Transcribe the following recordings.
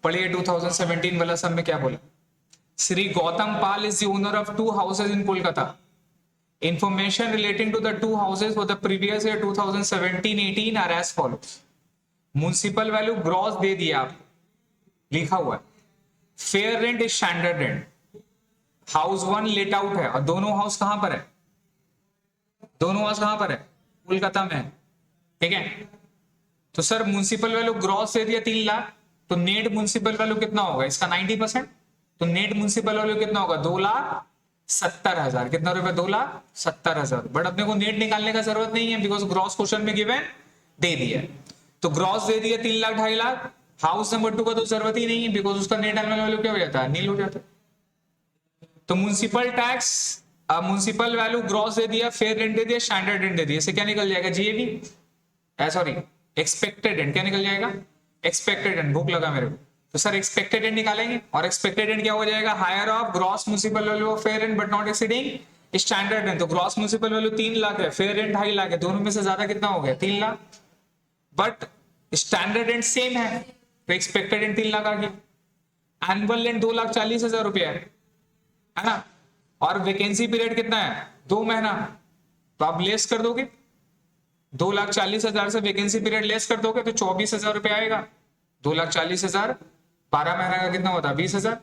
पढ़िए 2017 वाला सब में क्या बोला। Shri Gautam Pal is the owner of 2 houses in Kolkata. Information relating to the 2 houses for the previous year 2017-18 are as follows. Municipal value gross दे दिया आपको, लिखा हुआ है। Fair rent is standard rent. House 1 let out है, और दोनों हाउस कहां पर है? दोनों हाउस कहां पर है? कोलकाता में है, ठीक है। तो सर म्युनिसिपल वैल्यू ग्रॉस दे दिया 3 लाख, तो नेट म्युनिसिपल वैल्यू कितना होगा इसका? 90%। तो नेट म्युनिसिपल वैल्यू कितना होगा? 2,70,000। कितना रुपए? 2,70,000। बट अपने को नेट निकालने का जरूरत नहीं है, बिकॉज ग्रॉस क्वेश्चन में गिवन दे दिया। तो ग्रॉस दे दिया 3 लाख 2.5 लाख। हाउस नंबर 2 का तो जरूरत ही नहीं है, बिकॉज उसका नेट एनुअल वैल्यू क्या हो जाता है? नील हो जाता है। तो municipal tax, municipal value gross दे दिया, फेयर रेंट दे दिया, स्टैंडर्ड रेंट दे दिया, इससे क्या निकल जाएगा? GAV, sorry expected rent. क्या निकल जाएगा? Expected rent. भूख लगा मेरे को, तो सर एक्सपेक्टेड रेंट निकालेंगे, और एक्सपेक्टेड रेंट क्या हो जाएगा? Higher of gross municipal value of fair rent but not exceeding standard rent. तो ग्रॉस म्युनिसिपल वैल्यू 3 लाख है, फेयर रेंट 2.5 लाख है, दोनों में से ज्यादा कितना हो गया? 3 lakh. But standard rent same है, तो एक्सपेक्टेड रेंट 3 लाख आ गया। एनुअल रेंट 2,40,000 रुपया है ना, और वैकेंसी पीरियड कितना है? 2 महीना। तो आप लेस कर दोगे, 2,40,000 से वैकेंसी पीरियड लेस कर दोगे तो 24,000 रुपया आएगा। 2,40,000 12 महीने का कितना होता है? 20,000।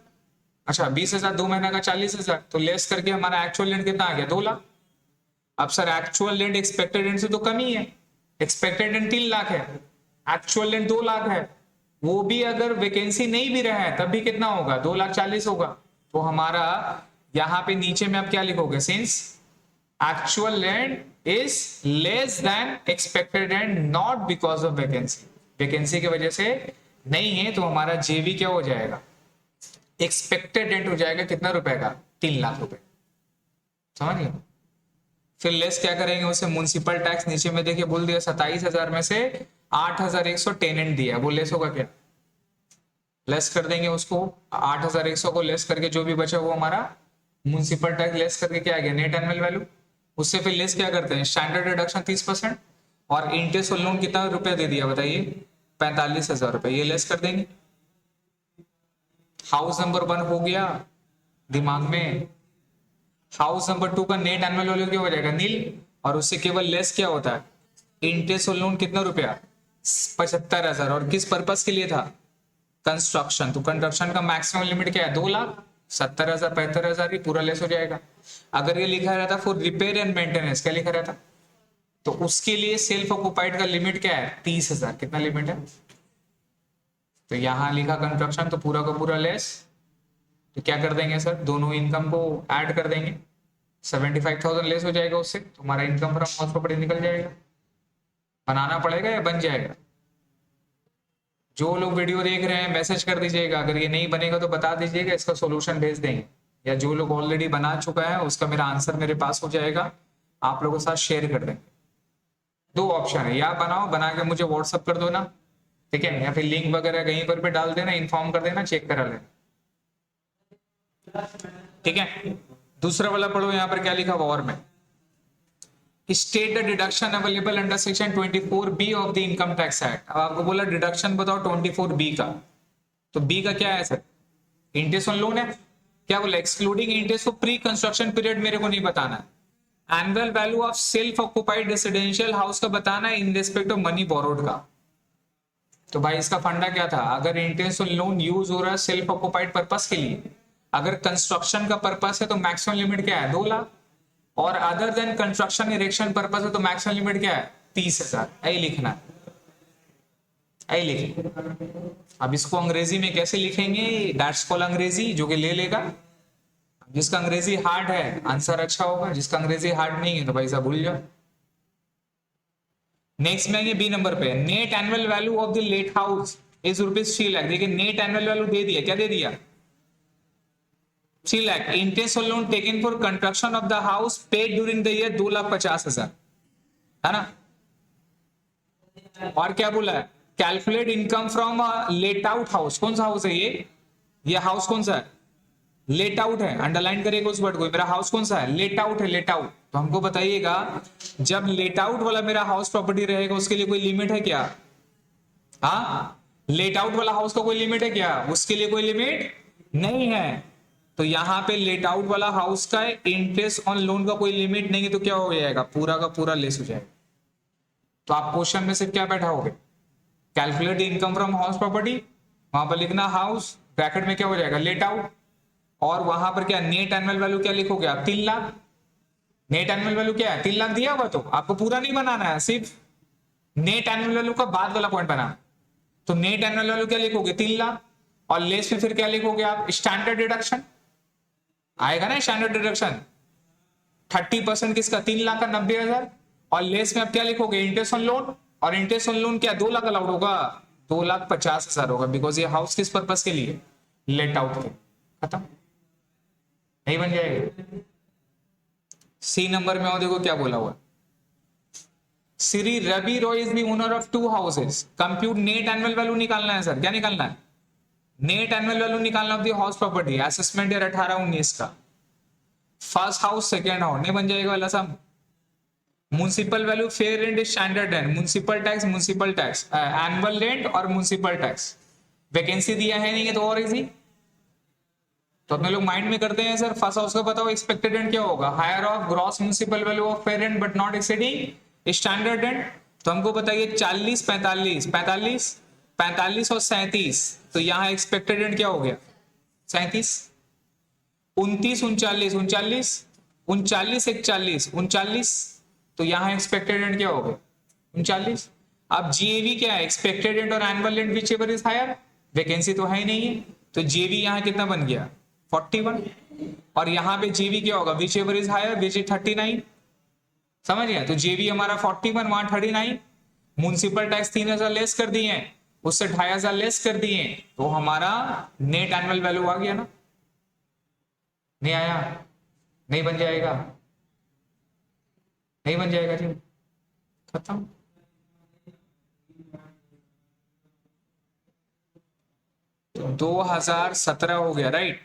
अच्छा 20,000 2 महीने का 40,000, तो लेस करके हमारा एक्चुअल रेंट कितना आ गया? 2 लाख। अब sir actual rent expected rent से तो कम ही है, एक्सपेक्टेड रेंट 3 लाख है, एक्चुअल रेंट 2 लाख है, वो भी अगर वैकेंसी नहीं भी रहा है तब भी कितना होगा? 2,40,000 होगा। तो हमारा यहां पे नीचे में आप क्या लिखोगे? Since actual rent is less than expected and not because of vacancy, vacancy की वजह से नहीं है, तो हमारा जेवी क्या हो जाएगा? एक्सपेक्टेड रेंट हो जाएगा कितना रुपए का? 3 लाख रुपए। समझ गए? फिर लेस क्या करेंगे उसे? म्युनिसिपल टैक्स नीचे में देखिए बोल दिया 27,000 में से 8,100 टेनेंट दिया, वो लेस होगा क्या? लेस कर देंगे उसको, 8,100 को लेस करके जो भी बचा वो हमारा म्युनिसिपल टैक्स लेस करके क्या आ गया? Net annual value. उससे फिर लेस क्या करते हैं? स्टैंडर्ड डिडक्शन 30%, और इंटरेस्ट और लोन कितना रुपया दे दिया बताइए? 45,000 रुपए, ये लेस कर देंगे। हाउस नंबर 1 हो गया दिमाग में। हाउस नंबर 2 का नेट एनुअल वैल्यू क्या हो जाएगा? नील, और उससे केवल लेस क्या होता है? इंटरेस्ट और लोन कितना रुपया? 75,000। और किस पर्पस के लिए था? कंस्ट्रक्शन। तो कंस्ट्रक्शन का मैक्सिमम लिमिट क्या है? 2 लाख। 70,000 75,000 ही पूरा लेस हो जाएगा। अगर ये लिखा रहता फॉर रिपेयर एंड मेंटेनेंस, क्या लिखा रहता? तो उसके लिए सेल्फ ऑक्युपाइड का लिमिट क्या है? 30,000। कितना लिमिट है? तो यहां लिखा कंस्ट्रक्शन, तो पूरा का पूरा लेस। तो क्या कर देंगे सर? दोनों इनकम को ऐड कर देंगे, 75,000 लेस हो जाएगा उससे, तो हमारा इनकम फ्रॉम हाउस प्रॉपर्टी निकल जाएगा। बनाना पड़ेगा या बन जाएगा? जो लोग वीडियो देख रहे हैं मैसेज कर दीजिएगा, अगर ये नहीं बनेगा तो बता दीजिएगा, इसका सॉल्यूशन भेज देंगे। या जो लोग ऑलरेडी बना चुका है उसका मेरा आंसर मेरे पास हो जाएगा, आप लोगों के साथ शेयर कर देंगे। 2 ऑप्शन है, या बनाओ, बना के मुझे व्हाट्सअप कर दो ना, ठीक है, या फिर लिंक वगैरह कहीं पर भी डाल देना, इन्फॉर्म कर देना, चेक करा लेना, ठीक है। दूसरा वाला पढ़ो, यहाँ पर क्या लिखा हुआ और में, state the deduction available under section 24B of the income tax act. अब आपको बोला डिडक्शन बताओ 24B का, तो बी का क्या है सर? इंटरेस्ट ऑन लोन है। क्या बोला? Excluding interest for pre construction period मेरे को नहीं बताना। Annual value of self occupied residential house का बताना है in respect of money borrowed का। तो भाई इसका फंडा क्या था? अगर इंटरेस्ट ऑन लोन यूज हो रहा है सेल्फ ऑक्युपाइड पर्पस के लिए, अगर कंस्ट्रक्शन का पर्पस है तो मैक्सिमम लिमिट क्या है? 2 लाख, और other than construction erection purpose है तो मैक्सिमम लिमिट क्या है? 30,000। यही लिखना है, यही लिखिए। अब इसको अंग्रेजी में कैसे लिखेंगे? दैट्स कॉल्ड अंग्रेजी, जो कि ले लेगा। जिसका अंग्रेजी हार्ड है आंसर अच्छा होगा, जिसका अंग्रेजी हार्ड नहीं है तो भाई साहब भूल जाओ। नेक्स्ट में बी नंबर पे, net annual value of the let house is ₹3 lakh. देखिए नेट एनुअल वैल्यू दे दिया, क्या दे दिया? 3 लाख। इंटरेस्ट और loan taken for construction of the house paid during the year 2,50,000, है ना। और क्या बोला है? Calculate income from late out house. कौन सा हाउस है ये हाउस कौन सा है? लेट आउट है, अंडरलाइन करेगा उस वर्ड को। मेरा हाउस कौन सा है? लेट आउट है, लेट आउट। तो हमको बताइएगा जब लेट आउट वाला मेरा हाउस प्रॉपर्टी रहेगा उसके लिए कोई लिमिट है क्या? हाँ, लेट आउट वाला हाउस का कोई लिमिट है क्या? उसके लिए कोई लिमिट नहीं है। तो यहाँ पे लेट आउट वाला हाउस का इंटरेस्ट ऑन लोन का कोई लिमिट नहीं है, तो क्या हो जाएगा? पूरा का पूरा लेस हो जाएगा। तो आप क्वेश्चन में से क्या बैठाओगे? Calculate income from house property, वहां पर लिखना हाउस, ब्रैकेट में क्या हो जाएगा? लेट आउट, और वहां पर क्या नेट एनुअल वैल्यू क्या लिखोगे आप? 3 लाख। नेट एनुअल वैल्यू क्या है? 3 लाख दिया हुआ, तो आपको पूरा नहीं बनाना है, सिर्फ नेट एनुअल वैल्यू का बाद वाला पॉइंट बनाना। तो नेट एनुअल वैल्यू क्या लिखोगे? 3 लाख, और लेस में फिर क्या लिखोगे आप? स्टैंडर्ड डिडक्शन आएगा ना, स्टैंडर्ड डिडक्शन 30% किसका? 3 लाख का 90,000, और लेस में आप क्या लिखोगे? इंटरेस्ट ऑन लोन, और इंटरेस्ट ऑन लोन क्या 2 लाख अलाउड होगा? 2,50,000 होगा, बिकॉज ये हाउस किस पर्पस के लिए? लेट आउट के। खत्म, नहीं बन जाएगा। सी नंबर में आओ, देखो क्या बोला हुआ। Shri Ravi Roy is the owner of 2 houses, compute net annual value निकालना है सर। क्या निकालना है? नेट एनुअल वैल्यू निकालना of the house property, assessment year 18-19 का। फर्स्ट हाउस, सेकेंड हाउस, नहीं बन जाएगा वाला सब। Municipal value, fair rent, standard rent, municipal tax, annual rent और म्युनिसिपल टैक्स। वैकेंसी दिया है नहीं है तो और इजी, तो अपने लोग माइंड में करते हैं सर। फर्स्ट हाउस का बताओ एक्सपेक्टेड रेंट क्या होगा? Higher of gross municipal value of fair rent but not exceeding standard rent. तो हमको बताइए 40, 45, 45, 45 और 37, तो यहाँ एक्सपेक्टेड रेंट क्या हो गया? 37, 29, 39, 39, 39, 41, 39, तो यहाँ एक्सपेक्टेड रेंट क्या हो गया? 39। अब जीएवी क्या है? एक्सपेक्टेड रेंट और annual rent whichever is higher, vacancy तो है ही नहीं है, तो जीवी यहाँ कितना बन गया? 41, और यहाँ पे जीवी क्या होगा? Whichever is higher, which is 39, समझ गया? तो जेवी हमारा 41, वहां 39, म्युनिसिपल टैक्स 3,000 लेस कर दिए, उससे 2,500 लेस कर दिए, तो हमारा नेट एनुअल वैल्यू आ गया ना? नहीं आया? नहीं बन जाएगा, नहीं बन जाएगा जी, खत्म। तो 2017 हो गया, राइट?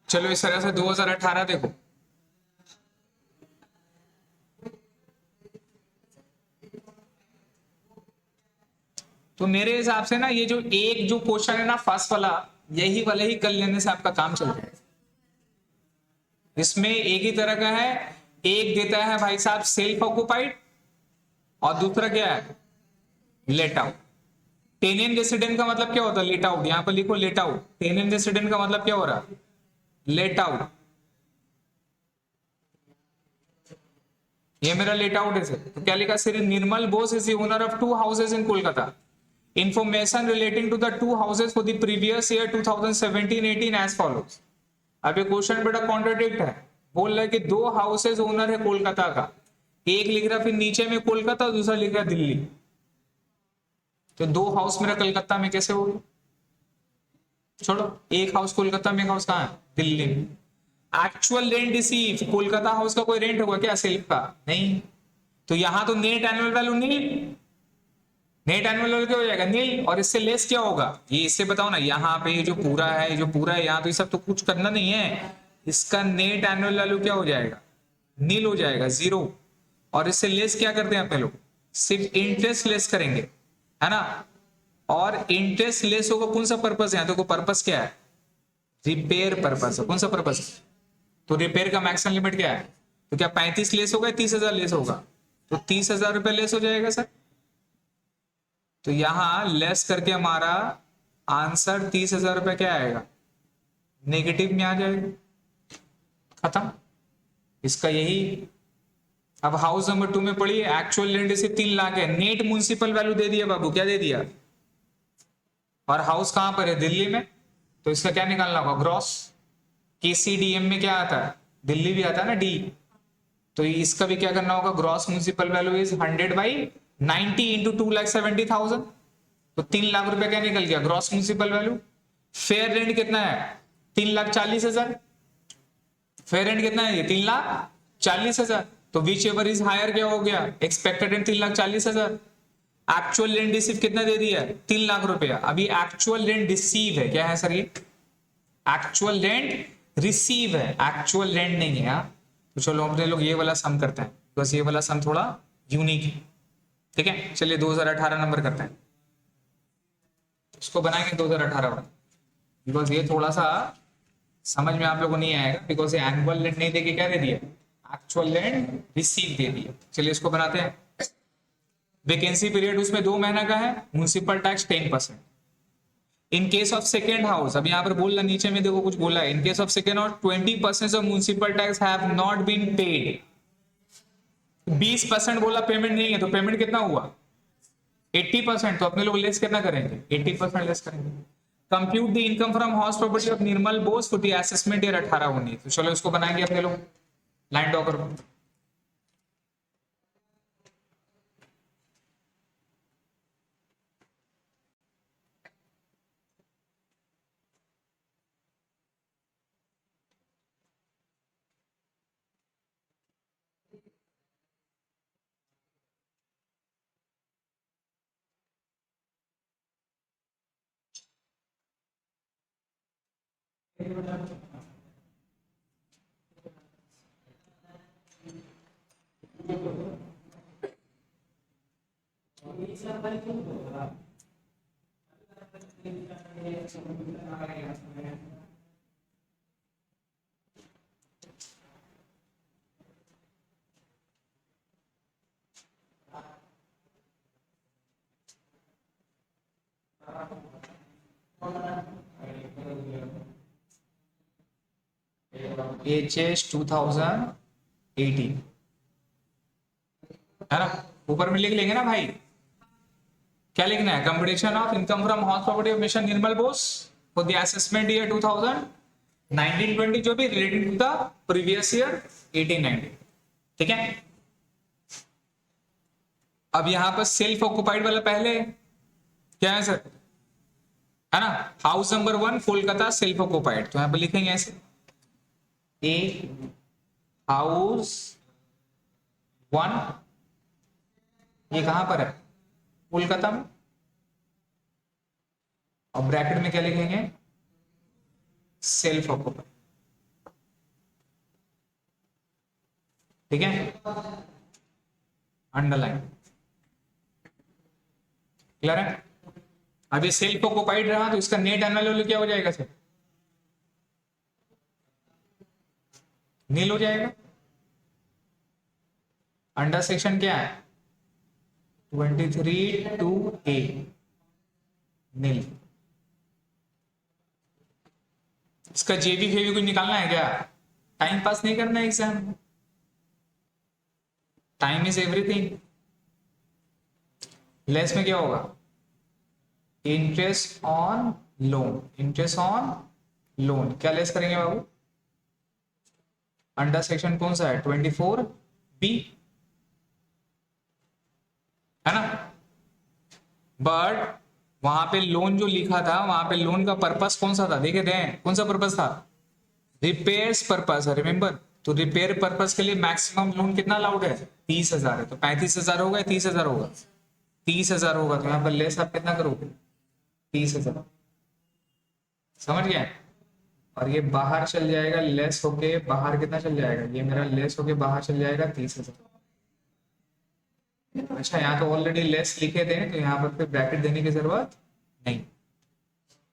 चलो इस तरह से 2018 देखो। तो मेरे हिसाब से ना ये जो एक जो क्वेश्चन है ना फर्स्ट वाला, यही वाला ही कर लेने से आपका काम चल जाएगा। इसमें एक ही तरह का है, एक देता है भाई साहब सेल्फ ऑक्युपाइड, और दूसरा क्या है? Let out. टेनेंट रेसिडेंट का मतलब क्या होता है? Let out. यहां पर लिखो लेट आउट। टेनेंट रेसिडेंट का मतलब क्या हो रहा? Let out. ये मेरा लेट आउट है सर। तो क्या लिखा? Shri Nirmal Bose is the owner of 2 houses in Kolkata. Information relating to the 2 houses for the previous year 2017-18 as follows. अब ये क्वेश्चन बड़ा कॉन्ट्राडिक्ट है, बोल रहा है कि 2 हाउसेस ओनर है कोलकाता का, एक लिख रहा फिर नीचे में कोलकाता, दूसरा लिख रहा दिल्ली। तो 2 हाउस मेरा कलकत्ता में कैसे होगा? छोड़ो, एक हाउस कोलकाता में, एक हाउस कहाँ है? दिल्ली में। Actual rent receive, Kolkata house का कोई रेंट होगा क्या सेल्फ का? नहीं। तो यहां तो नेट एनुअल वैल्यू नील, नेट एनुअल वैल्यू क्या हो जाएगा? नील, और इससे लेस क्या होगा? ये इससे बताओ ना, यहाँ पे ये जो पूरा है, ये जो पूरा है यहाँ, तो ये सब तो कुछ करना नहीं है, इसका नेट एनुअल वैल्यू क्या हो जाएगा? नील हो जाएगा, 0। और इससे लेस क्या करते हैं अपने लोग? सिर्फ इंटरेस्ट लेस करेंगे, है ना? और इंटरेस्ट लेस होगा कौन सा पर्पस है? देखो पर्पस क्या है? रिपेयर पर्पस है। कौन सा पर्पस? तो रिपेयर का मैक्सिमम लिमिट क्या है? तो क्या 35 लेस होगा, 30,000 लेस होगा? तो 30,000 रुपए लेस हो जाएगा सर। तो यहां लेस करके हमारा आंसर 30,000 रुपए क्या आएगा? नेगेटिव में आ जाएगा। खत्म। इसका यही। अब हाउस नंबर 2 में पढ़िए, एक्चुअल लैंड से 3 लाख है, नेट म्युनिसिपल वैल्यू दे दिया बाबू, क्या दे दिया? और हाउस कहां पर है? दिल्ली में। तो इसका क्या निकालना होगा? ग्रॉस। केसीडीएम में क्या आता है? दिल्ली भी आता है ना, डी। तो इसका भी क्या करना होगा? Gross municipal value is 100/90 into 2,70,000। तो 3 लाख रुपए क्या निकल गया? Gross municipal value. Fair rent कितना है? 3,40,000। फेयर रेंट कितना है? 3,40,000। तो विच एवर इज हायर क्या हो गया? Expected rent 3,40,000। Actual rent receive कितना दे दिया? 3 लाख रुपया। अभी एक्चुअल रेंट रिसीव है, क्या है सर? ये एक्चुअल रेंट रिसीव है, एक्चुअल रेंट नहीं है। हाँ, तो चलो अपने लोग ये वाला सम करते हैं, बस ये वाला सम थोड़ा यूनिक है। ठीक है, चलिए 2018 नंबर करते हैं। इसको बनाएंगे 2018 वाला, बिकॉज ये थोड़ा सा समझ में आप लोगों को नहीं आएगा, बिकॉज ये एनुअल लेंट नहीं देके क्या दे दिया, एक्चुअल लेंट रिसीव दे दिया। चलिए इसको बनाते हैं। वैकेंसी पीरियड उसमें 2 महीना का है, municipal tax 10%। In case of second house, अब यहाँ पर बोलना नीचे में देखो कुछ बोला है, in case of second house 20% of municipal tax have not been paid. 20% बोला पेमेंट नहीं है, तो पेमेंट कितना हुआ 80%, तो अपने लोग लेस कितना करेंगे 80% लेस करेंगे। Compute the income from house property of Nirmal Bose for the assessment year 18-19। तो चलो इसको बनाएंगे अपने लोग, लाइन ड्रॉ करो। HS 2018 है ना, ऊपर में लिख लेंगे ना भाई, क्या लिखना है, computation of income from house property of mission Nirmal Bose for the assessment year 2019-20, जो भी related to the previous year 18-19। ठीक है, अब यहां पर सेल्फ ऑक्युपाइड वाला पहले क्या है सर, है ना, house number 1 Kolkata self occupied, तो यहां पर लिखेंगे ऐसे ए हाउस 1, ये कहां पर है कोलकाता में, और ब्रैकेट में क्या लिखेंगे सेल्फ ऑक्युपाइड। ठीक है, अंडरलाइन, क्लियर है। अब ये सेल्फ ऑक्युपाइड रहा तो इसका नेट एनुअल वैल्यू क्या हो जाएगा सर, नील हो जाएगा। अंडर सेक्शन क्या है 23(2)A नील। इसका जेबी फेबी कुछ निकालना है क्या, टाइम पास नहीं करना है exam, time is everything. Less में क्या होगा interest on loan, interest on loan क्या लेस करेंगे बाबू, अंडर सेक्शन कौन सा है 24B, है ना। बट वहां पे लोन जो लिखा था, वहां पे लोन का पर्पस कौन सा था देखे थे, कौन सा पर्पस था, रिपेयर्स पर्पस, रिमेंबर। तो रिपेयर पर्पस के लिए मैक्सिमम लोन कितना अलाउड है 30,000 है, तो 35,000 होगा, 30,000 होगा, 30,000 होगा, तो यहाँ पर लेस आप कितना करोगे 30,000, समझ गए। और ये बाहर चल जाएगा, लेस होके बाहर कितना चल जाएगा, ये मेरा लेस होके बाहर चल जाएगा 30,000। अच्छा, यहाँ तो ऑलरेडी लेस लिखे थे, तो यहाँ पर फिर ब्रैकेट देने की जरूरत नहीं।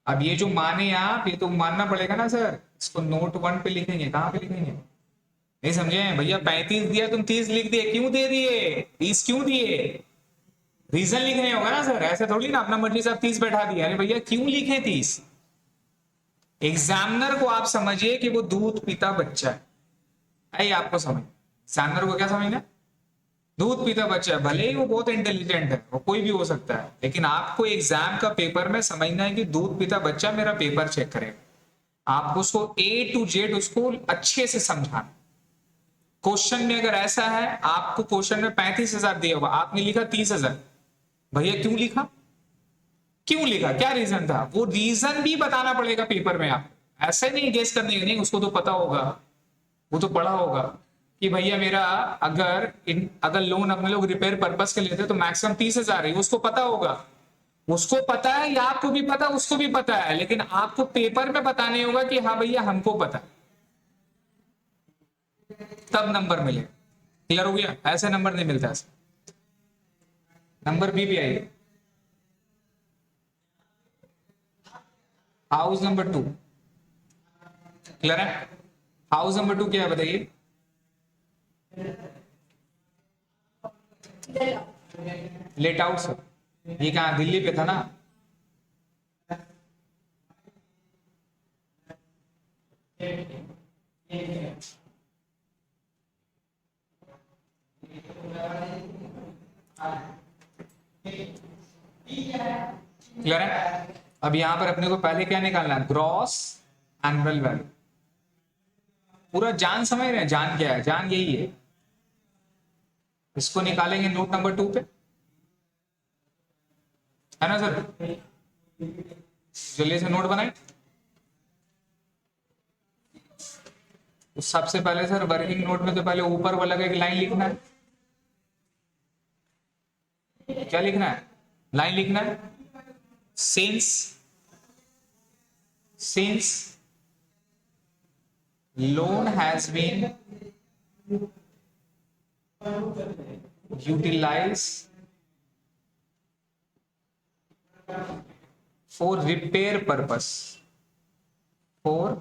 अब ये जो माने आप, ये तो मानना पड़ेगा ना सर, इसको नोट 1 पे लिखेंगे, कहाँ पे लिखेंगे, नहीं समझे भैया, 35 दिया तुम 30 लिख दिए, क्यों दे दिए 30 क्यों दिए, रीजन लिखने होगा ना सर, ऐसे थोड़ी ना अपना मर्जी से आप 30 बैठा दिया, अरे भैया क्यों लिखे 30। एग्जामिनर को आप समझिए कि वो दूध पीता बच्चा है, आई आपको समझ, एग्जामिनर को क्या समझना, दूध पीता बच्चा है, भले ही वो बहुत इंटेलिजेंट है, वो कोई भी हो सकता है, लेकिन आपको एग्जाम का पेपर में समझना है कि दूध पीता बच्चा मेरा पेपर चेक करेगा, आपको उसको A to Z उसको अच्छे से समझाना। क्वेश्चन में अगर ऐसा है, आपको क्वेश्चन में 35,000 दिया होगा, आपने लिखा 30,000, भैया क्यों लिखा, क्यों लिखा, क्या रीजन था, वो रीजन भी बताना पड़ेगा पेपर में। आप ऐसे नहीं गेस करने, नहीं उसको तो पता होगा, वो तो पढ़ा होगा कि भैया मेरा अगर लोन अपने लोग रिपेयर पर्पस के लेते तो मैक्सिमम 30,000 है, उसको पता होगा, उसको पता है, या आपको भी पता, उसको भी पता है, लेकिन आपको पेपर में बताने होगा कि हाँ भैया हमको पता, तब नंबर मिले। क्लियर हो गया, ऐसे नंबर नहीं मिलता, ऐसे नंबर बी भी आइए। हाउस नंबर 2 क्लियर है? हाउस नंबर 2 क्या है बताइए? Let out sir. ये कहाँ, दिल्ली पे था ना? क्लियर है? अब यहां पर अपने को पहले क्या निकालना है? Gross annual value. पूरा जान समझ रहे हैं? जान क्या है? जान यही है। इसको निकालेंगे नोट नंबर 2 पे, है ना सर? जल्दी से नोट बनाए। तो सबसे पहले सर वर्किंग नोट में तो पहले ऊपर वाला का एक लाइन लिखना है। क्या लिखना है? लाइन लिखना है। Since since loan has been utilized for repair purpose, for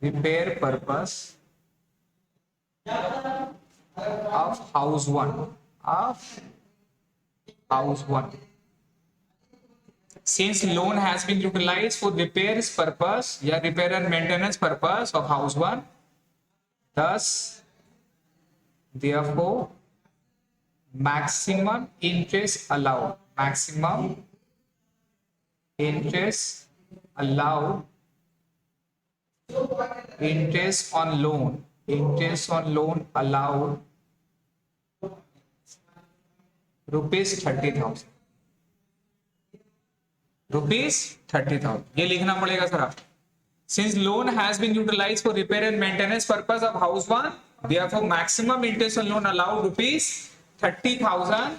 repair purpose of house 1, of house 1. Since loan has been utilized for repairs purpose या repair and maintenance purpose of house 1, thus therefore maximum interest allowed, maximum interest allowed, interest on loan, interest on loan allowed rupees 30,000, rupees 30,000 ये लिखना पड़ेगा sir आप। Since loan has been utilized for repair and maintenance purpose of house 1, therefore maximum interest on loan allowed rupees 30,000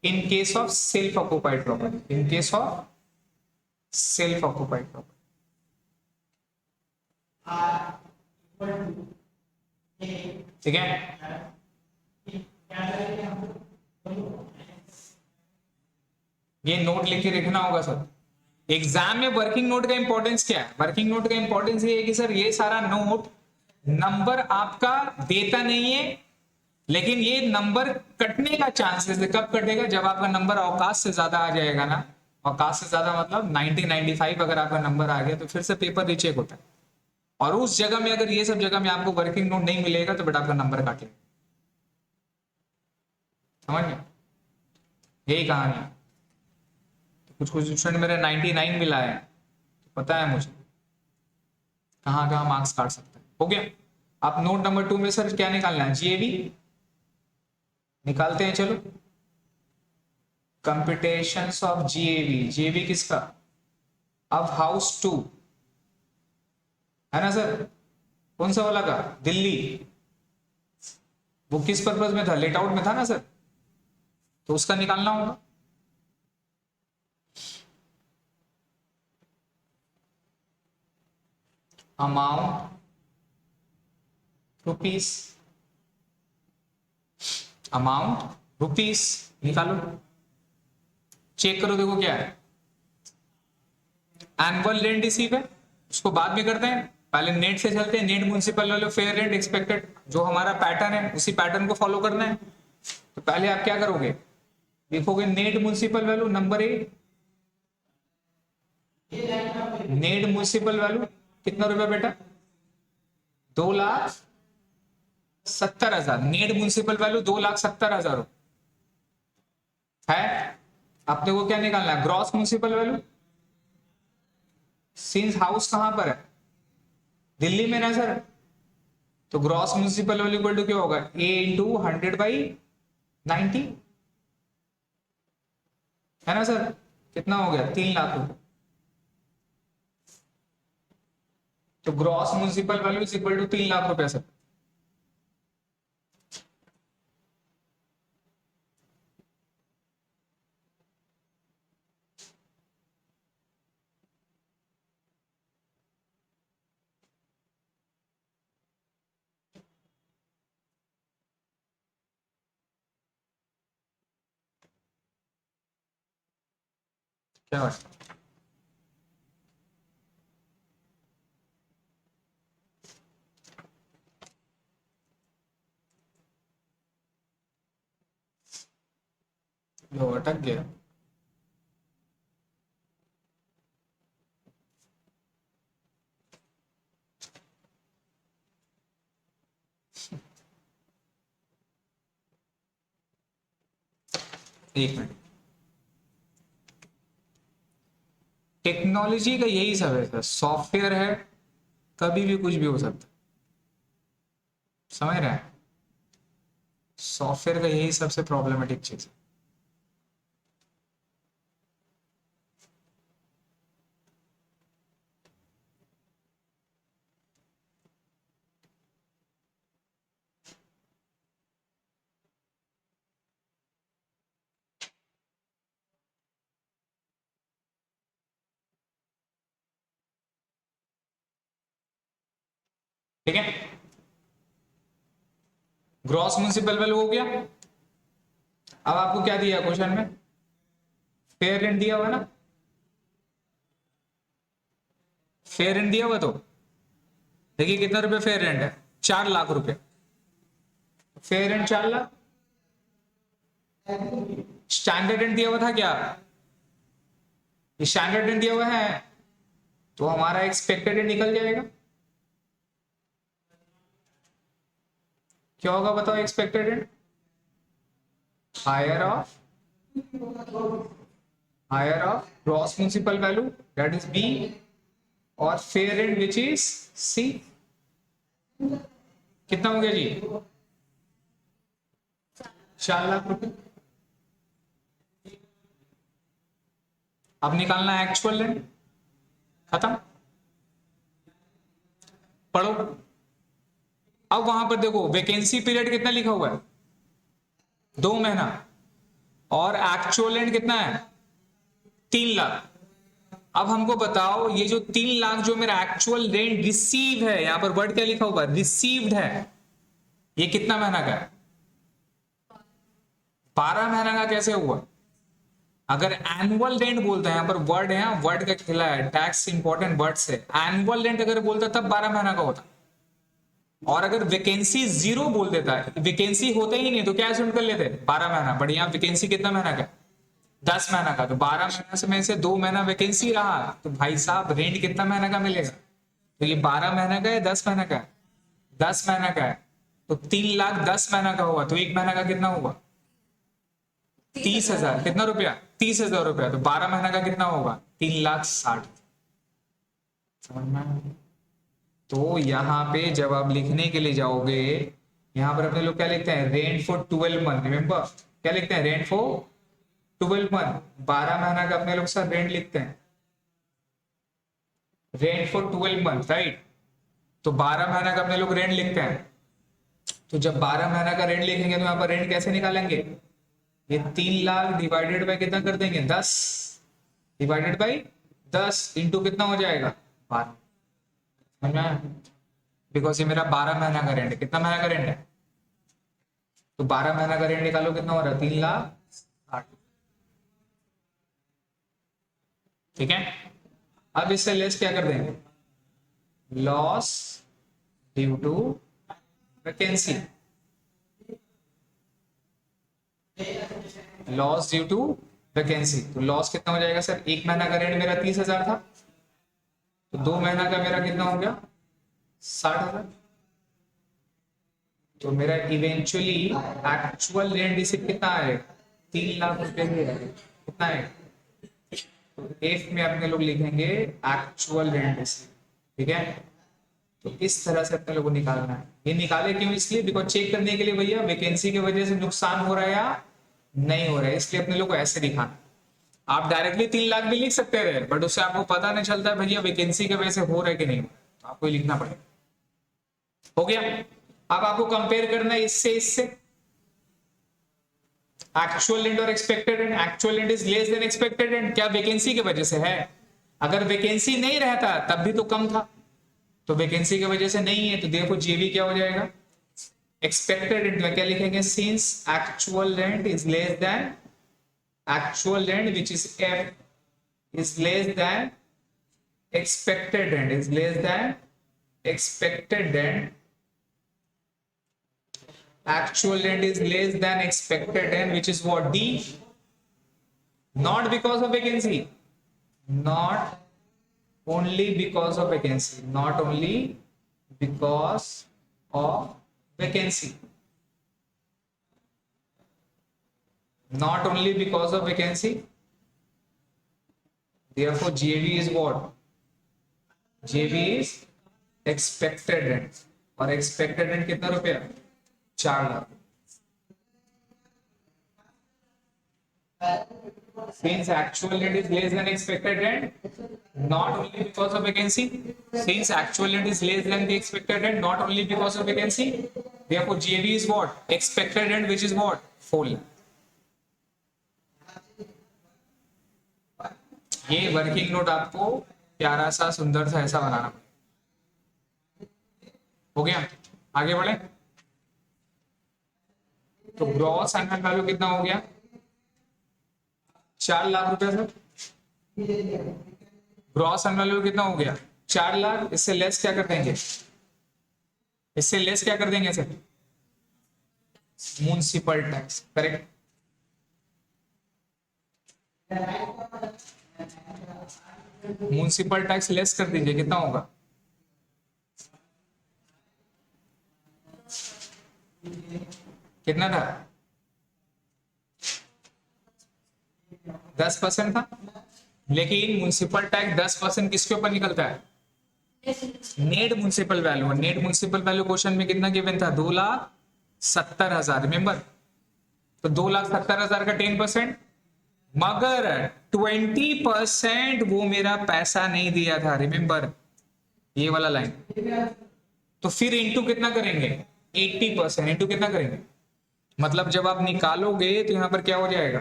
in case of self occupied property, in case of self occupied property. ठीक है? ये note लिख के रखना होगा sir. Exam में working note का importance क्या है? वर्किंग नोट का इंपॉर्टेंस ये है कि सर ये सारा नोट नंबर आपका देता नहीं है, लेकिन ये नंबर कटने का चांसेस है। कब कटेगा? जब आपका नंबर औकात से ज्यादा आ जाएगा ना। औकात से ज्यादा मतलब 90 95 अगर आपका नंबर आ गया तो फिर से पेपर रीचेक होता है। और उस जगह में अगर ये सब जगह में आपको वर्किंग नोट नहीं मिलेगा तो बेटा आपका नंबर काट लेगा। समझ गए? यही कहानी है। कुछ कुछ स्टूडेंट मेरे 99 मिला है, तो पता है मुझे कहाँ कहाँ मार्क्स काट सकते हैं। हो गया? आप नोट नंबर 2 में सर क्या निकालना है? जीएबी निकालते हैं। चलो, कंप्यूटेशंस ऑफ जीएबी। जीएबी किसका? अब हाउस 2 है ना सर? कौन सा वाला का? दिल्ली। वो किस पर्पज में था? लेट आउट में था ना सर? तो उसका निकालना होगा। अमाउंट रुपीस, अमाउंट रुपीस निकालो। चेक करो, देखो क्या है। एनुअल रेंट रिसीव है, उसको बाद में करते हैं। पहले नेट से चलते हैं। Net municipal value, fair rent, expected, जो हमारा पैटर्न है उसी पैटर्न को फॉलो करना है। तो पहले आप क्या करोगे? देखोगे net municipal value number 1। Net municipal value कितना रुपया बेटा? 2,70,000। नेट म्युनिसिपल वैल्यू 2,70,000 है। अपने को क्या निकालना है? Gross municipal value. Since house कहां पर है? दिल्ली में ना सर? तो gross municipal value equal to क्या होगा? ए इंटू 100/90, है ना सर? कितना हो गया? 3 लाख रुपए। तो gross municipal value is equal to 3 lakh रुपए सर। क्या बात? लो अटक गया। एक मिनट। टेक्नोलॉजी का यही सब है सर, सॉफ्टवेयर है, कभी भी कुछ भी हो सकता है, समझ रहे हैं? सॉफ्टवेयर का यही सबसे प्रॉब्लमेटिक चीज है। ठीक है, ग्रॉस म्युनिसिपल वैल्यू हो गया। अब आपको क्या दिया क्वेश्चन में? फेयर रेंट दिया हुआ ना, फेयर रेंट दिया हुआ। तो देखिए कितना रुपए फेयर रेंट है, 4 लाख रुपए। Fair rent 4 lakh. Standard rent दिया हुआ था क्या? स्टैंडर्ड रेंट दिया हुआ है, तो हमारा एक्सपेक्टेड रेंट निकल जाएगा। क्या होगा बताओ expected rent? Higher of gross municipal value, that is B, और fair rent which is C. कितना हो गया जी? 4 लाख रुपए। अब निकालना है एक्चुअल रेंट। खत्म, पढ़ो। अब वहां पर देखो वैकेंसी पीरियड कितना लिखा हुआ है, 2 महीना, और एक्चुअल रेंट कितना है, 3 लाख। अब हमको बताओ ये जो 3 लाख जो मेरा एक्चुअल रेंट रिसीव है, यहां पर वर्ड क्या लिखा हुआ है, रिसीव्ड है, ये कितना महीना का है? 12 महीना का कैसे हुआ? अगर एनुअल रेंट बोलते हैं, यहां पर वर्ड है, वर्ड का खिला है, टैक्स इंपॉर्टेंट वर्ड से। एनुअल रेंट अगर बोलता तब 12 महीना का होता, और अगर वैकेंसी 0 बोल देता है, वैकेंसी होते ही नहीं तो क्या एज्यूम कर लेते, 12 महीना। बट यहाँ वैकेंसी कितना महीना का? 10 महीना का। तो 12 महीना से में से 2 महीना वैकेंसी रहा, तो भाई साहब रेंट कितना महीना का मिलेगा? तो ये 12 महीना का है, 10 महीना का है? 10 महीना का है। तो 3 लाख 10 महीना का हुआ, तो 1 महीना का कितना हुआ? 30,000। कितना रुपया? 30,000 रुपया। तो 12 महीना का कितना होगा? 3,60,000। समझ में आया? तो यहाँ पे जब आप लिखने के लिए जाओगे, यहाँ पर अपने लोग क्या लिखते हैं, रेंट फॉर 12 मंथ। रिमेंबर क्या लिखते हैं, रेंट फॉर 12 मंथ। 12 महीना का अपने लोग सर रेंट लिखते हैं, रेंट फॉर 12 मंथ, राइट। तो 12 महीना का अपने लोग रेंट लिखते हैं। तो जब 12 महीना का रेंट लिखेंगे तो यहाँ पर रेंट कैसे निकालेंगे? ये 3 लाख डिवाइडेड बाय कितना कर देंगे, 10, डिवाइडेड बाय 10 इंटू कितना हो जाएगा, 12। समझ में आया? बिकॉज ये मेरा 12 महीना का रेंट है। कितना महीना का रेंट है? तो 12 महीना का रेंट निकालो, कितना हो रहा है, 3,60,000। ठीक है, अब इससे लेस क्या कर देंगे, loss due to vacancy, loss due to vacancy. तो लॉस कितना हो जाएगा सर, 1 महीना का रेंट मेरा 30,000 था, तो 2 महीना का मेरा कितना हो गया, 60,000। तो मेरा इवेंचुअली एक्चुअल रेंट रिसीव कितना है, 3 लाख रुपए ही है। कितना है? तो एफ में अपने लोग लिखेंगे एक्चुअल रेंट रिसीव। ठीक है, तो इस तरह से अपने लोग को निकालना है। ये निकाले क्यों, इसलिए बिकॉज चेक करने के लिए भैया वैकेंसी की वजह से नुकसान हो रहा है या नहीं हो रहा है, इसलिए अपने लोग को ऐसे दिखाना। आप डायरेक्टली 3 लाख भी लिख सकते रहे, बट उससे आपको पता नहीं चलता है भैया वैकेंसी की वजह से हो रहा है कि नहीं, तो आपको लिखना पड़ेगा। हो गया। अब आपको कंपेयर करना है इससे, एक्चुअल रेंट और expected rent. Actual rent is less than expected rent, क्या वैकेंसी की वजह से है? अगर वैकेंसी नहीं रहता तब भी तो कम था, तो वैकेंसी की वजह से नहीं है, तो देखो जेबी क्या हो जाएगा, एक्सपेक्टेड रेंट में क्या लिखेंगे, since actual rent is less than, actual rent which is F is less than expected rent, is less than expected rent, actual rent is less than expected rent, which is what, D, not because of vacancy, not only because of vacancy, not only because of vacancy, not only because of vacancy, therefore JV is what? JV is expected rent, और expected rent कितना रुपया? 4 lakh. Since actual rent is less than expected rent, not only because of vacancy, since actual rent is less than the expected rent, not only because of vacancy, therefore JV is what? Expected rent, which is what? 4 lakh. ये working note आपको प्यारा सा सुंदर सा ऐसा बनाना हो गया. आगे बढ़े तो ग्रॉस एनुअल वैल्यू कितना हो गया? 4 लाख रुपए सर. ग्रॉस एनुअल वैल्यू कितना हो गया? 4 लाख. इससे लेस क्या कर देंगे? इससे लेस क्या कर देंगे sir? Municipal tax. Correct. Municipal tax less कर दीजिए. कितना होगा? कितना था? 10% था. लेकिन म्युनिसिपल टैक्स 10% किसके ऊपर निकलता है? Net municipal value. Net municipal value question में कितना गिवन था? 2,70,000. रिमेंबर. तो 2,70,000 का 10%, मगर 20% वो मेरा पैसा नहीं दिया था. रिमेंबर ये वाला लाइन. तो फिर इंटू कितना करेंगे? 80%. इंटू कितना करेंगे? मतलब जब आप निकालोगे तो यहां पर क्या हो जाएगा?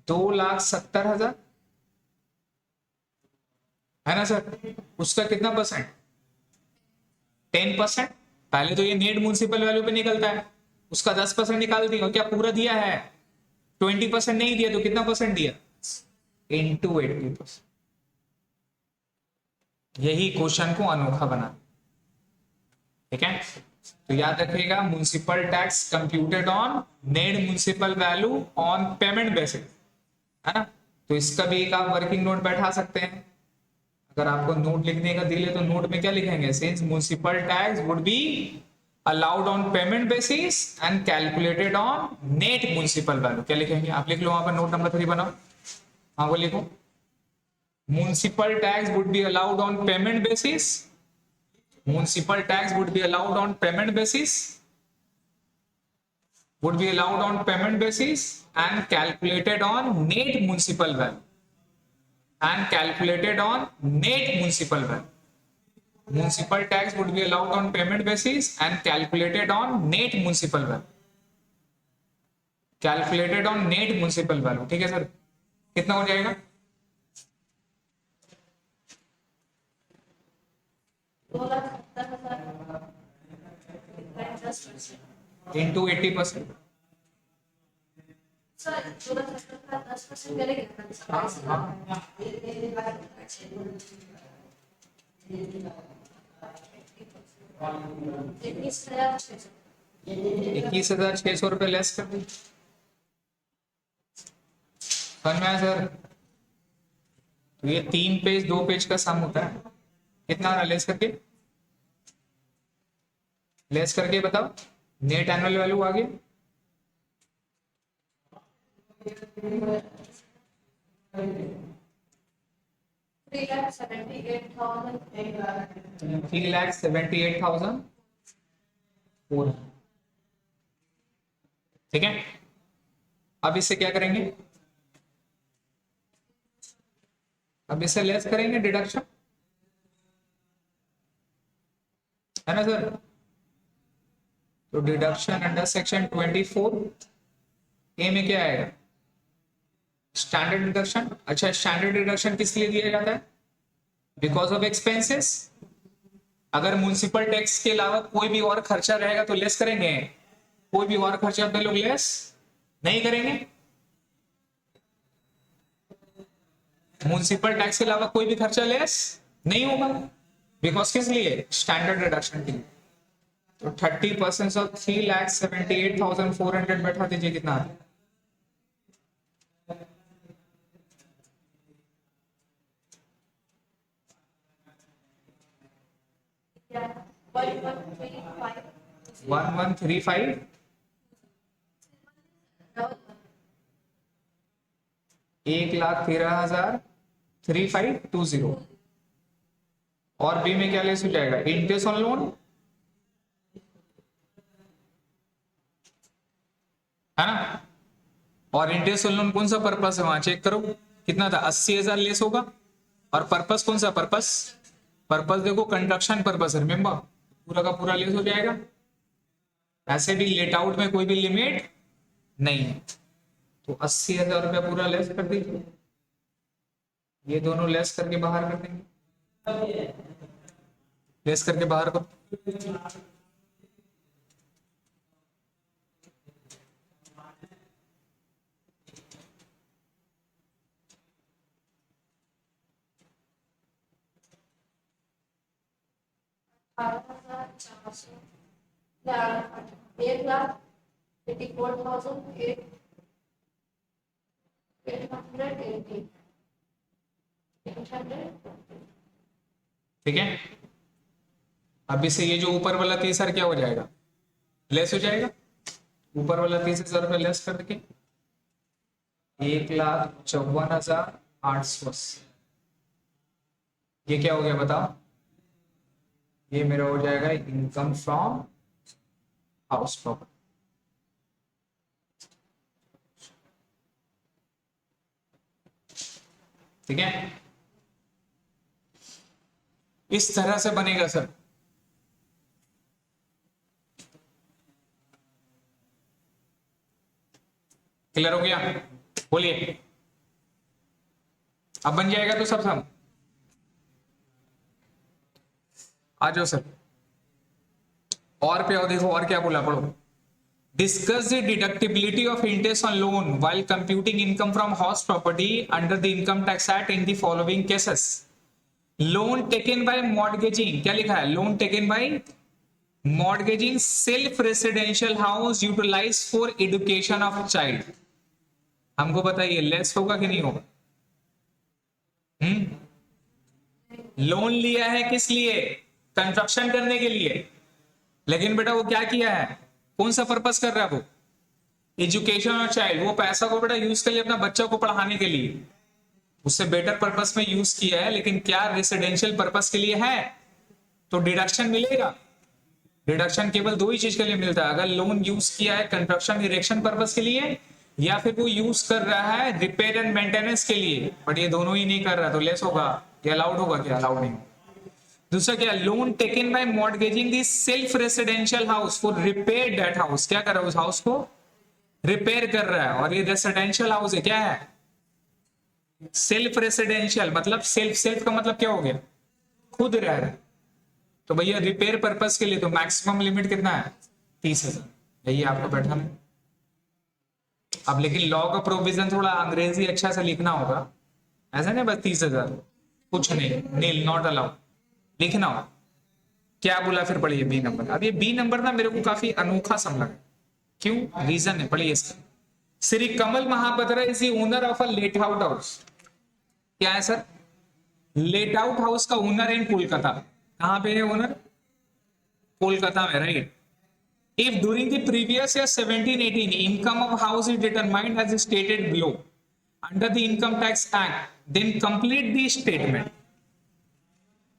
2,70,000 है ना सर. उसका कितना परसेंट? 10%. पहले तो ये नेट म्युनिसिपल वैल्यू पे निकलता है, उसका 10% निकाल दिया. क्या पूरा दिया है? 20% नहीं दिया तो कितना परसेंट दिया? इंटू 80%. यही क्वेश्चन को अनोखा बना. ठीक है. तो याद रखिएगा, municipal tax computed on net municipal value on payment basis, है ना. तो इसका भी एक आप वर्किंग नोट बैठा सकते हैं. अगर आपको नोट लिखने का दिले तो नोट में क्या लिखेंगे? Since municipal tax would be allowed on payment basis and calculated on net municipal value. क्या लिखेंगे? आप लिख लो वहां पर. नोट नंबर 3 बनाओ. हाँ वो लिखो. Municipal tax would be allowed on payment basis. Municipal tax would be allowed on payment basis. Would be allowed on payment basis and calculated on net municipal value. And calculated on net municipal value. Municipal tax would be allowed on payment basis and calculated on net municipal value. Calculated on net municipal value. ठीक है sir. कितना हो जाएगा? Into 80%. ₹21,600 रुपए less कर दी. समझ में आया सर? तो ये 3 पेज 2 पेज का सम होता है. कितना आ रहा लेस करके? लेस करके बताओ. नेट एनुअल वैल्यू आ गया. $3,78,000. ठीक है. अब इससे क्या करेंगे? अब इससे लेस करेंगे डिडक्शन, है ना सर. तो डिडक्शन अंडर सेक्शन 24 ए में क्या आएगा? Standard deduction. अच्छा, स्टैंडर्ड डिडक्शन किस लिए दिया जाता है? Because of expenses. अगर म्युनिसिपल टैक्स के अलावा कोई भी और खर्चा रहेगा तो लेस करेंगे. कोई भी और खर्चा पे लोग लेस नहीं करेंगे. म्युनिसिपल टैक्स के अलावा कोई भी खर्चा लेस नहीं होगा. बिकॉज किस लिए? स्टैंडर्ड डिडक्शन के लिए. तो 30% ऑफ 3,78,400 बैठा दीजिए. कितना? 1135 1,13,000 3520। और बी में क्या लेस हो जाएगा? इंटरेस्ट ऑन लोन, है ना। और इंटरेस्ट ऑन लोन कौन सा पर्पस है वहां चेक करो, कितना था? 80,000 लेस होगा। और पर्पस कौन सा? पर्पस देखो कंस्ट्रक्शन पर्पस है, रिमेंबर, पूरा का पूरा लेस हो जाएगा। ऐसे भी लेट आउट में कोई भी लिमिट नहीं है, तो 80,000 रुपया पूरा लेस कर दीजिए। ये दोनों लेस करके बाहर कर देंगे, लेस करके बाहर करो। ठीक है, अब इसे ये जो ऊपर वाला 30,000 क्या हो जाएगा? लेस हो जाएगा। ऊपर वाला 30,000 रुपया लेस करके 1,54,880। ये क्या हो गया बताओ? ये मेरा हो जाएगा इनकम फ्रॉम हाउस प्रॉपर्टी। ठीक है, इस तरह से बनेगा सर। क्लियर हो गया? बोलिए, अब बन जाएगा तो सब आ जाओ सर। और पे आओ, देखो और क्या बोला, पढ़ो। Discuss the deductibility of interest on loan while computing income from house property under the income tax act in the following cases. Loan taken by mortgaging, क्या लिखा है? Loan taken by mortgaging self residential house utilize for education of child. हमको बताइए less होगा कि नहीं होगा? Loan लिया है किस लिए? कंस्ट्रक्शन करने के लिए, लेकिन बेटा वो क्या किया है? कौन सा पर्पस कर रहा है वो? एजुकेशन और चाइल्ड। वो पैसा को बेटा यूज कर लिया अपना बच्चा को पढ़ाने के लिए, उससे बेटर पर्पस में यूज किया है, लेकिन क्या रेसिडेंशियल पर्पस के लिए है? तो डिडक्शन मिलेगा। डिडक्शन केवल दो ही चीज के लिए मिलता है, अगर लोन यूज किया है कंस्ट्रक्शन इरेक्शन पर्पस के लिए, या फिर वो यूज कर रहा है रिपेयर एंड मेंटेनेंस के लिए। बट ये दोनों ही नहीं कर रहा, तो लेस होगा। ये अलाउड होगा क्या? अलाउड नहीं। दूसरा क्या? Loan taken by mortgaging the self residential house for repair that house. क्या कर रहा है? उस हाउस को रिपेयर कर रहा है। और ये रेसिडेंशियल हाउस है, क्या है? सेल्फ रेसिडेंशियल, मतलब सेल्फ का मतलब क्या हो गया? खुद रह रहा है। तो भैया रिपेयर पर्पस के लिए तो मैक्सिमम लिमिट कितना है? 30,000। यही आपको बैठा है। अब लेकिन लॉ का प्रोविजन थोड़ा अंग्रेजी अच्छा से लिखना होगा, ऐसा नहीं बस 30,000 कुछ नहीं, नील नॉट अलाउड लिखना हो। क्या बोला फिर? पढ़िए बी नंबर। अब ये बी नंबर ना मेरे को काफी अनोखा सम लगा। क्यों? रीजन है, पढ़िए इसका। Shri Kamal Mahapatra is the owner of a let out house. क्या है सर? लेट आउट हाउस का ओनर इन कोलकाता। कहां पे है ओनर? कोलकाता में, right. If during the previous year 17-18 income of house is determined as stated below under the Income Tax Act, then complete the statement.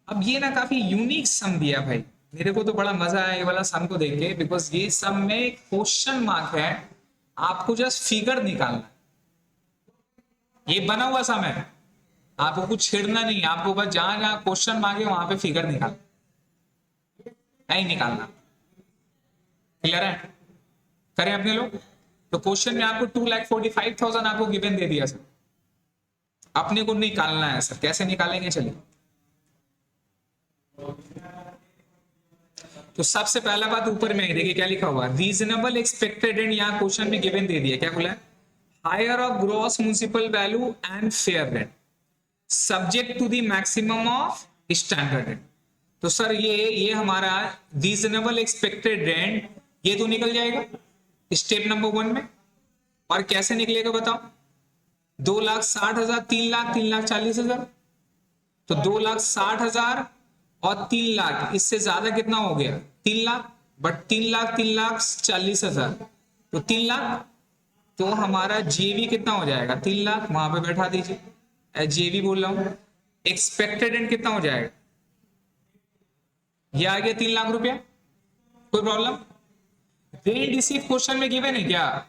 अब ये ना काफी यूनिक सम दिया भाई, मेरे को तो बड़ा मजा आया ये वाला सम को देख के, बिकॉज ये सम में क्वेश्चन मार्क है, आपको जस्ट फिगर निकालना। ये बना हुआ सम है, आपको कुछ छेड़ना नहीं, आपको बस जहां जहां क्वेश्चन मांगे वहां पे फिगर निकाल, नहीं निकालना। क्लियर है? करें अपने लोग। तो क्वेश्चन में आपको 2,45,000 आपको गिवन दे दिया सर, अपने को निकालना है सर। कैसे निकालेंगे? चलिए, तो सबसे पहला बात ऊपर में देखिए क्या लिखा हुआ, रीजनेबल एक्सपेक्टेड रेंट। यहाँ क्वेश्चन में गिवन दे दिया, क्या बोला है? Higher of gross municipal value and fair rent subject to the maximum of standard rent. तो सर ये हमारा रीजनेबल एक्सपेक्टेड रेंट ये तो निकल जाएगा स्टेप नंबर 1 में। और कैसे निकलेगा बताओ? 2,60,000, 3,00,000, 3,40,000। तो 2,60,000 और 3 लाख, इससे ज्यादा कितना हो गया 3 लाख, बट 3 लाख 3,40,000, तो 3 लाख, तो हमारा जेवी कितना हो जाएगा 3 लाख, वहां पे बैठा दीजिए, जेवी बोल रहा हूं। एक्सपेक्टेड एंड कितना हो जाएगा, ये आ गया 3 लाख रुपया। कोई प्रॉब्लम? रेंट रिसीव क्वेश्चन में गिवन है क्या?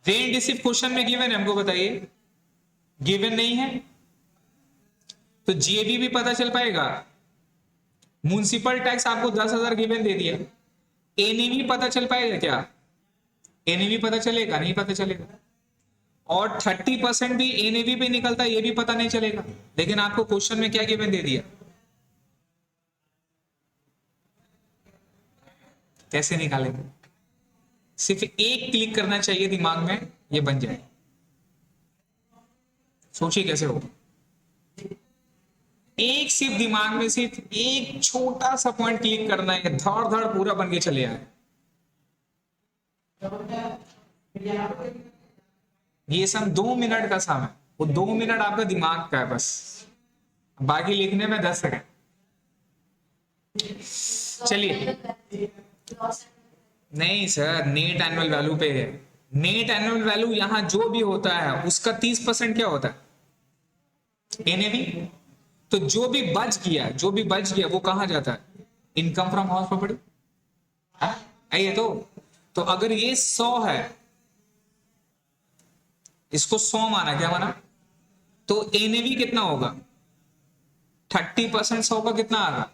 रेंट रिसीव क्वेश्चन में गिवन है, हमको बताइए। गिवन नहीं है तो जेबी भी पता चल पाएगा। म्युनिसिपल टैक्स आपको 10,000 गिवन दे दिया, एनईवी पता चल पाएगा क्या? एनईवी पता चलेगा? नहीं पता चलेगा। और 30% भी एनईवी पे निकलता है, ये भी पता नहीं चलेगा। लेकिन आपको क्वेश्चन में क्या गिवन दे दिया, कैसे निकालेंगे? सिर्फ एक क्लिक करना चाहिए दिमाग में, ये बन जाए। सोचिए कैसे हो। एक सिर्फ दिमाग में सिर्फ एक छोटा सा पॉइंट क्लिक करना है, धड़ धड़ पूरा बन के चले आए। ये सब 2 मिनट का समय, वो 2 मिनट आपका दिमाग का है बस, बाकी लिखने में 10 सेकंड। चलिए, नहीं सर, नेट एनुअल वैल्यू पे है। नेट एनुअल वैल्यू यहां जो भी होता है उसका 30% क्या होता है, एनएवी। तो जो भी बच गया वो कहां जाता है, इनकम फ्रॉम हाउस प्रॉपर्टी। आइए, तो अगर ये 100 है, इसको 100 माना, क्या माना, तो एनएवी कितना होगा, 30% 100 का कितना आएगा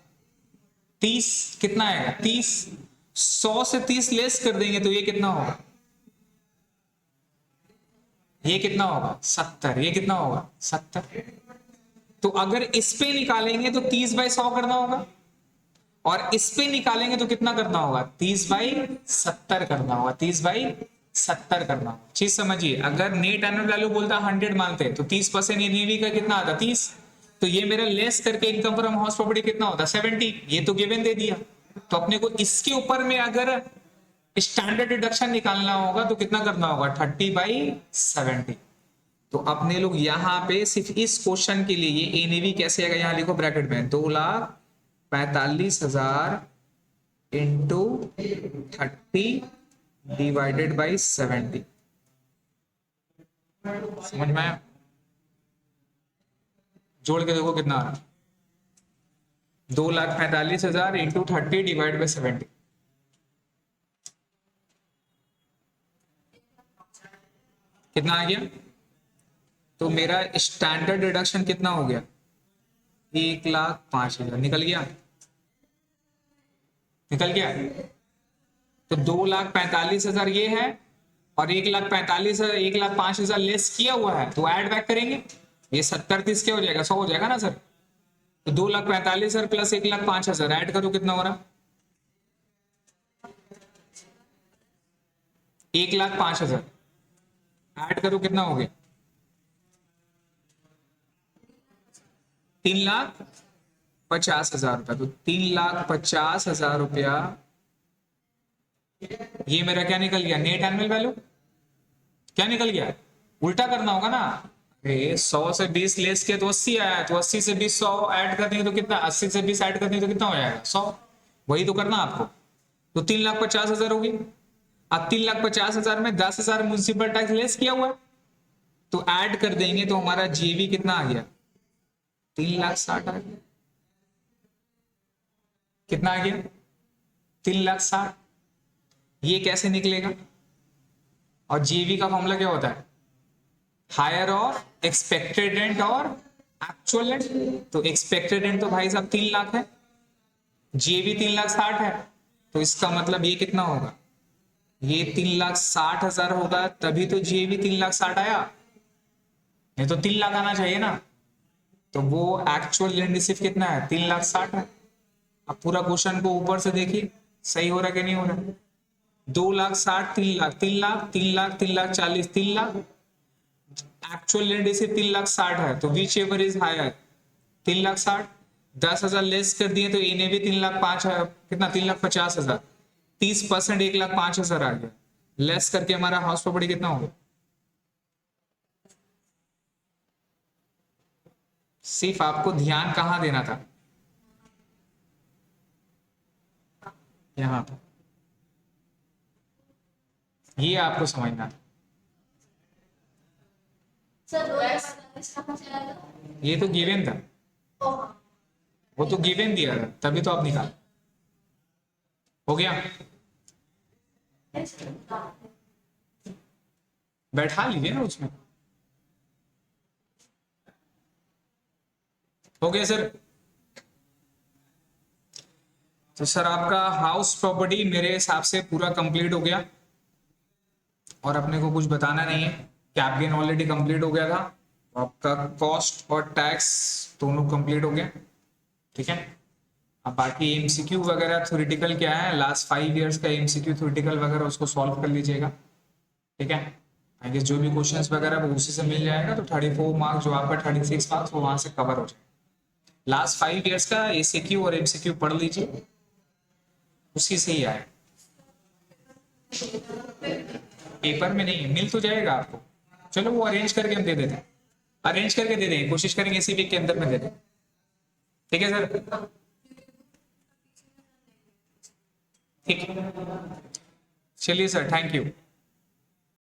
30, कितना आएगा 30। 100 से 30 लेस कर देंगे तो ये कितना होगा, ये कितना होगा 70, ये कितना होगा 70। तो अगर इस पे निकालेंगे तो 30/100 करना होगा, और इस पे निकालेंगे तो कितना करना होगा 30/70 करना होगा, 30/70 करना होगा। चीज समझिए, अगर नेट एनुअल वैल्यू बोलता 100 मानते तो 30% एनएवी का कितना आता 30, तो ये मेरा लेस करके इनकम फ्रॉम हाउस प्रॉपर्टी कितना होता 70। ये तो गिवन दे दिया, तो अपने को इसके ऊपर में अगर स्टैंडर्ड डिडक्शन निकालना होगा तो कितना करना होगा 30/70। तो अपने लोग यहाँ पे सिर्फ इस क्वेश्चन के लिए ये एनएवी कैसे आएगा, यहाँ लिखो ब्रैकेट में 2,45,000 इंटू 30 डिवाइडेड बाई 70। समझ में आया? जोड़ के देखो कितना आ रहा, 2,45,000 इंटू 30 डिवाइड बाई 70। कितना आ गया? तो मेरा स्टैंडर्ड डिडक्शन कितना हो गया 1,05,000। निकल गया, निकल गया। तो 2,45,000 ये है, और 1,45,000 1,05,000 लेस किया हुआ है, तो ऐड बैक करेंगे, ये 70 30 क्या हो जाएगा 100 हो जाएगा ना सर। तो 2,45,000 प्लस 1,05,000 ऐड करो, कितना हो रहा 1,05,000 ऐड करो, कितना हो गया 3,50,000 रुपया। तो 3,50,000 रुपया ये मेरा क्या निकल गया नेट एनुअल वैल्यू। क्या निकल गया, उल्टा करना होगा ना। अरे 100 से 20 लेस किया तो 80 आया, तो 80 से 20 100 ऐड कर देंगे तो कितना, 80 से 20 ऐड कर देंगे तो कितना हो जाएगा 100। वही तो करना आपको। तो 3,50,000 होगी। अब 3,50,000 में 10,000 म्युनिसिपल टैक्स लेस किया हुआ है, तो ऐड कर देंगे तो हमारा जेवी कितना आ गया 3,60,000 आ गया। कितना आ गया 3,60,000। ये कैसे निकलेगा, और जेवी का फॉर्मूला क्या होता है, हायर ऑफ एक्सपेक्टेड रेंट और एक्चुअल रेंट। तो एक्सपेक्टेड रेंट तो भाई साहब 3 लाख है, जेवी 3,60,000 है, तो इसका मतलब ये कितना होगा, ये 3,60,000 होगा, तभी तो जेवी 3,60,000 आया, नहीं तो 3 लाख आना चाहिए ना। तो वो एक्चुअल रेंट रिसीव कितना है 3,60,000 है। अब पूरा क्वेश्चन को ऊपर से देखिए सही हो रहा कि नहीं हो रहा। 2,60,000 3 lakh 3 lakh 3 lakh 3,40,000 3 lakh, actual rent receive 3,60,000 है, तो whichever is higher 3,60,000। 10,000 less कर दिए तो इन्हें भी 3,05,000 कितना 3,50,000, 30% 1,05,000 आ गया, लेस करके हमारा हाउस प्रॉपर्टी कितना होगा। सिर्फ आपको ध्यान कहाँ देना था, यहाँ पर, ये आपको समझना था। ये तो गिवन था, वो तो गिवन दिया था, तभी तो आप निकाल। हो गया, बैठा लीजिए ना उसमें। हो गया सर। तो सर आपका हाउस प्रॉपर्टी मेरे हिसाब से पूरा कंप्लीट हो गया, और अपने को कुछ बताना नहीं है। कैप गेन ऑलरेडी कंप्लीट हो गया था, आपका कॉस्ट और टैक्स दोनों कंप्लीट हो गया, ठीक है। अब बाकी एमसीक्यू वगैरह थ्योरेटिकल क्या है, लास्ट 5 इयर्स का एमसीक्यू थ्योरेटिकल वगैरह उसको सॉल्व कर लीजिएगा, ठीक है। आई गेस जो भी क्वेश्चंस वगैरह वो उसी से मिल जाएगा, तो 34 मार्क्स जो आपका 36 मार्क्स वो वहां से कवर हो जाएगा। लास्ट 5 इयर्स का एसीक्यू और एमसीक्यू पढ़ लीजिए, उसी से ही आए। पेपर में नहीं मिल तो जाएगा आपको, चलो वो अरेंज करके हम दे देते हैं, अरेंज करके दे देंगे, कोशिश करेंगे इसी वीक के अंदर में दे दें, ठीक है सर। ठीक, चलिए सर, थैंक यू।